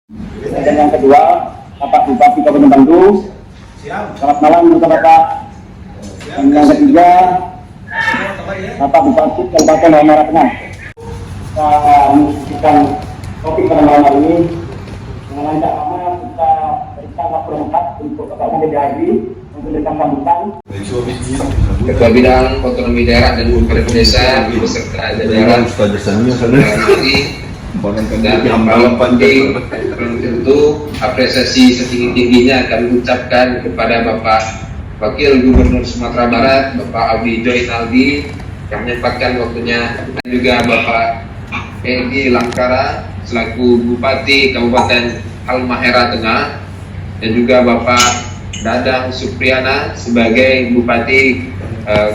Dan yang kedua, Bapak Bupati Kabupaten Bandung. Selamat malam untuk Bapak. Dan yang ketiga, Bapak Bupati Kabupaten Halmahera Tengah. Kita menyaksikan topik pada malam hari ini. Dengan tidak lama kita berikan waktu lengkap untuk Bapak DPRD untuk ditambahkan. Ketua Bidang Otonomi Daerah dan Pemerintah Desa beserta jajaran dan yang paling penting tentu apresiasi setinggi-tingginya kami ucapkan kepada Bapak Wakil Gubernur Sumatera Barat, Bapak Abi Joy Naldi yang menyempatkan waktunya, dan juga Bapak Edi Langkara selaku Bupati Kabupaten Halmahera Tengah, dan juga Bapak Dadang Supriyana sebagai Bupati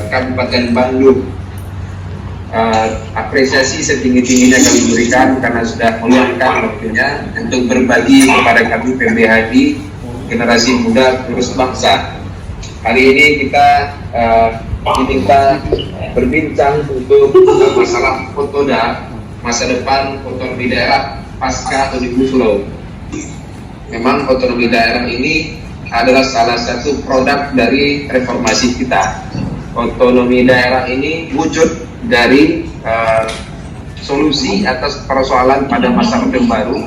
Kabupaten Bandung. Apresiasi setinggi-tingginya kami berikan karena sudah meluangkan waktunya untuk berbagi kepada kami PBHD generasi muda terus bangsa. Hari ini kita diminta berbincang untuk masalah Otoda, masa depan otonomi daerah pasca Omnibus Law. Memang otonomi daerah ini adalah salah satu produk dari reformasi kita. Otonomi daerah ini wujud dari solusi atas persoalan pada masa Orde Baru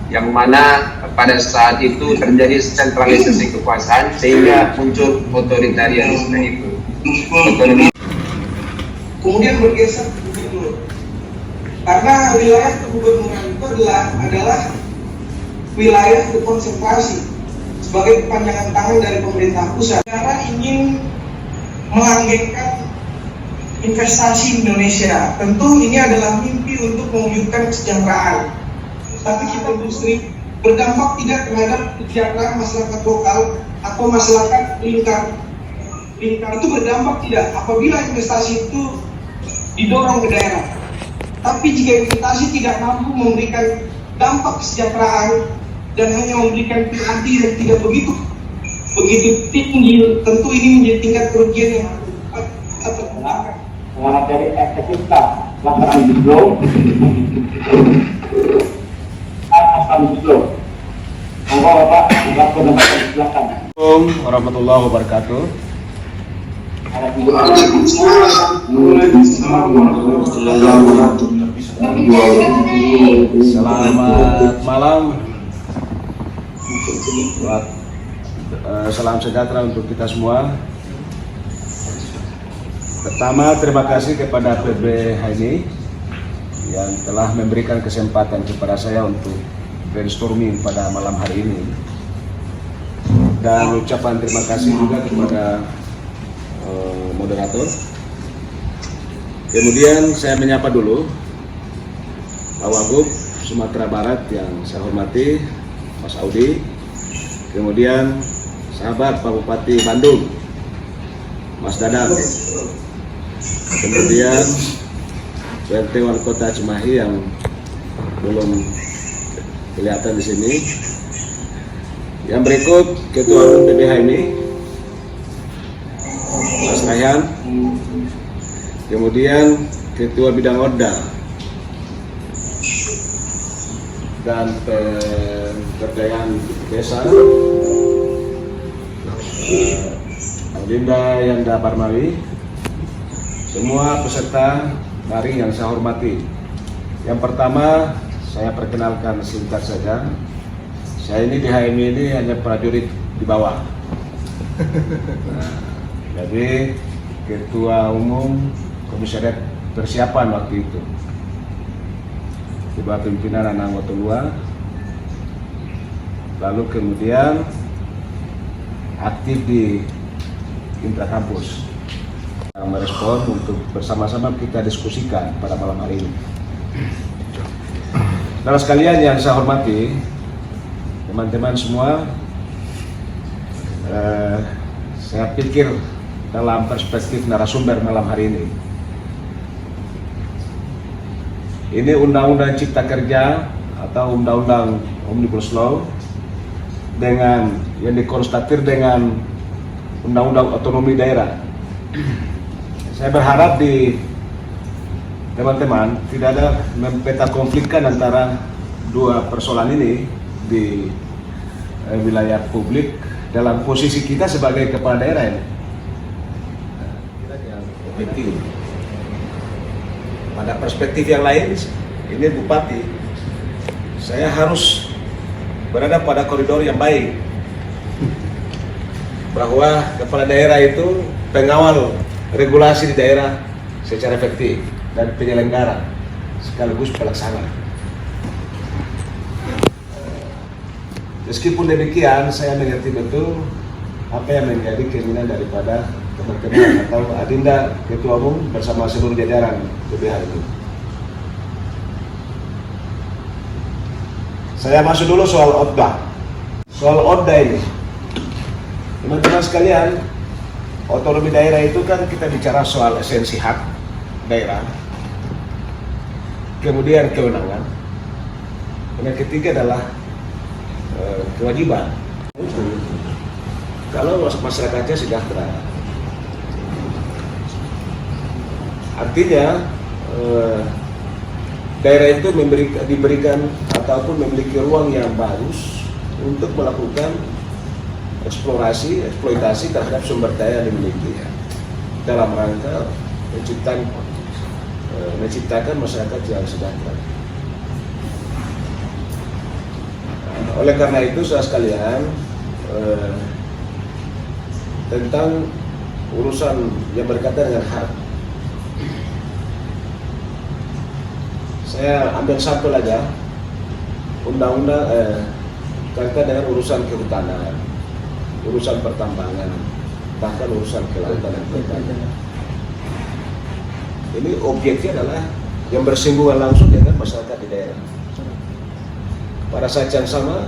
yang mana pada saat itu terjadi sentralisasi kekuasaan sehingga muncul otoritarianisme itu. Kemudian bergeser ke gubernur, karena wilayah kegubernuran itu adalah wilayah konsentrasi sebagai kepanjangan tangan dari pemerintah pusat. Negara ingin melanggengkan investasi Indonesia. Tentu ini adalah mimpi untuk mewujudkan kesejahteraan. Tapi kita industri berdampak tidak terhadap kesejahteraan masyarakat lokal atau masyarakat lingkar. Itu berdampak tidak apabila investasi itu didorong ke daerah. Tapi jika investasi tidak mampu memberikan dampak kesejahteraan dan hanya memberikan penalti yang tidak begitu tinggi, tentu ini menjadi tingkat kerugian yang terkenal. Mengenai dari efektivitas pelaksanaan Omnibus Law. Monggo Bapak, waktu dan silakan. Assalamualaikum warahmatullahi wabarakatuh. Selamat malam. Salam sejahtera untuk kita semua. Pertama, terima kasih kepada PBHD yang telah memberikan kesempatan kepada saya untuk brainstorming pada malam hari ini. Dan ucapan terima kasih juga kepada moderator. Kemudian saya menyapa dulu Pak Wagub Sumatera Barat yang saya hormati, Mas Audi. Kemudian sahabat Pak Bupati Bandung, Mas Dadang. Kemudian PRT Wali Kota Cimahi yang belum kelihatan di sini. Yang berikut Ketua Umum PBH ini, Mas Rayhan. Kemudian Ketua Bidang Oda dan Pemberdayaan Desa, Dinda Yanda Barmawi. Semua peserta daring yang saya hormati. Yang pertama, saya perkenalkan singkat saja. Saya ini di HMI ini hanya prajurit di bawah. Nah, jadi Ketua Umum Komisariat Persiapan waktu itu. Di bawah pimpinan Anang Otolua. Lalu kemudian aktif di intrakampus. Merespon untuk bersama-sama kita diskusikan pada malam hari ini. Saudara sekalian yang saya hormati, teman-teman semua, saya pikir dalam perspektif narasumber malam hari ini Undang-Undang Cipta Kerja atau Undang-Undang Omnibus Law dengan yang dikonstatir dengan Undang-Undang Otonomi Daerah. Saya berharap di teman-teman tidak ada mempeta konflikkan antara dua persoalan ini di wilayah publik dalam posisi kita sebagai kepala daerah ini. Yang objektif. Pada perspektif yang lain, ini Bupati, saya harus berada pada koridor yang baik, bahwa kepala daerah itu pengawal regulasi di daerah secara efektif dan penyelenggara sekaligus pelaksana. Meskipun demikian, saya mengerti betul apa yang menjadi keinginan daripada teman-teman atau Adinda Ketua Umum bersama seluruh jajaran PBH ini. Saya masuk dulu soal ODA. Soal ODA ini, teman-teman sekalian, otonomi daerah itu kan kita bicara soal esensi hak daerah, kemudian kewenangan, dan yang ketiga adalah kewajiban. Kalau masyarakatnya sejahtera, artinya daerah itu diberikan ataupun memiliki ruang yang bagus untuk melakukan eksploitasi terhadap sumber daya yang dimiliki dalam rangka menciptakan masyarakat yang sejahtera. Oleh karena itu, saudara sekalian, tentang urusan yang berkaitan dengan hak, saya ambil sampel aja undang-undang kaitan dengan urusan kehutanan, urusan pertambangan, bahkan urusan kelautan dan perikanan. Ini objeknya adalah yang bersinggungan langsung dengan masyarakat di daerah. Pada saat yang sama,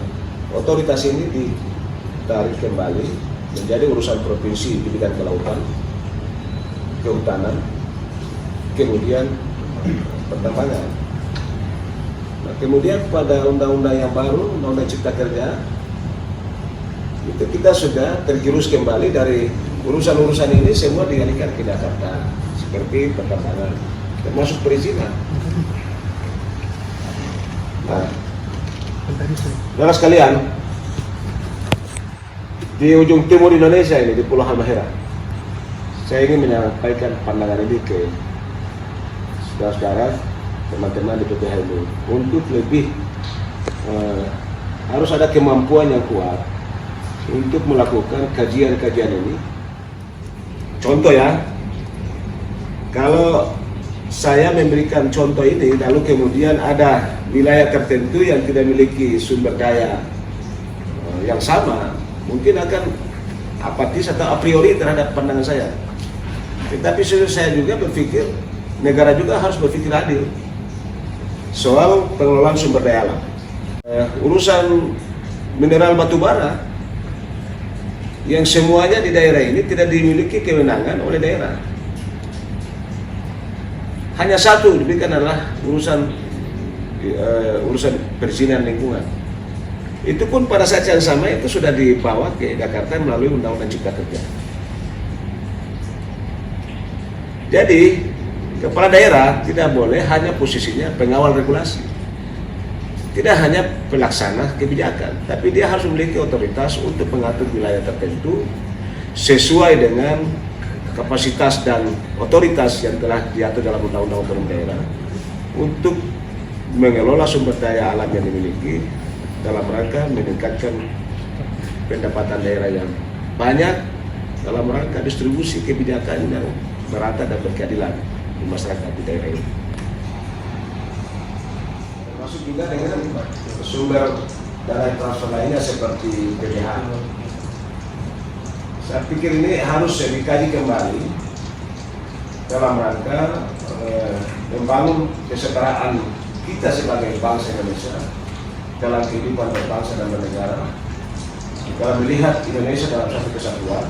otoritas ini ditarik kembali menjadi urusan provinsi di bidang kelautan, kehutanan, kemudian pertambangan. Nah, kemudian pada undang-undang yang baru, Undang-Undang Cipta Kerja, itu kita sudah tergerus kembali dari urusan-urusan ini semua dialihkan ke Jakarta, seperti pertambangan, termasuk perizinan. Nah, saudara sekalian, di ujung timur Indonesia ini, di Pulau Halmahera, saya ingin menyampaikan pandangan ini ke saudara-saudara, teman-teman di PPH ini, untuk lebih harus ada kemampuan yang kuat untuk melakukan kajian-kajian ini. Contoh ya, kalau saya memberikan contoh ini, lalu kemudian ada wilayah tertentu yang tidak memiliki sumber daya yang sama, mungkin akan apatis atau a priori terhadap pandangan saya. Tetapi saya juga berpikir, negara juga harus berpikir adil soal pengelolaan sumber daya alam. Urusan mineral batu bara yang semuanya di daerah ini tidak dimiliki kewenangan oleh daerah. Hanya satu demikian adalah urusan perizinan lingkungan. Itu pun pada saat yang sama itu sudah dibawa ke Jakarta melalui Undang-Undang Cipta Kerja. Jadi kepala daerah tidak boleh hanya posisinya pengawal regulasi, tidak hanya pelaksana kebijakan, tapi dia harus memiliki otoritas untuk mengatur wilayah tertentu sesuai dengan kapasitas dan otoritas yang telah diatur dalam Undang-Undang Otonomi Daerah untuk mengelola sumber daya alam yang dimiliki dalam rangka meningkatkan pendapatan daerah yang banyak dalam rangka distribusi kebijakan yang merata dan berkeadilan di masyarakat di daerah ini. Termasuk juga dengan sumber dana transfer lainnya seperti PPH. Saya pikir ini harus dikaji kembali dalam rangka membangun kesetaraan kita sebagai bangsa Indonesia dalam kehidupan berbangsa dan bernegara, dalam melihat Indonesia dalam satu kesatuan,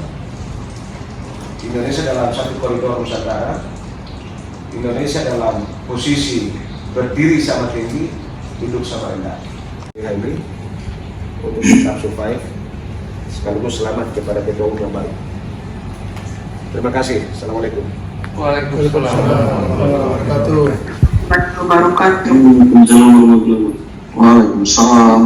Indonesia dalam satu koridor Nusantara, Indonesia dalam posisi berdiri sama tinggi, duduk sama rendah. Ini untuk tetap survive, sekaligus selamat kepada Ketua Umum yang baru. Terima kasih. Assalamualaikum. Waalaikumsalam warahmatullahi wabarakatuh. Waalaikumsalam warahmatullahi wabarakatuh. Waalaikumsalam.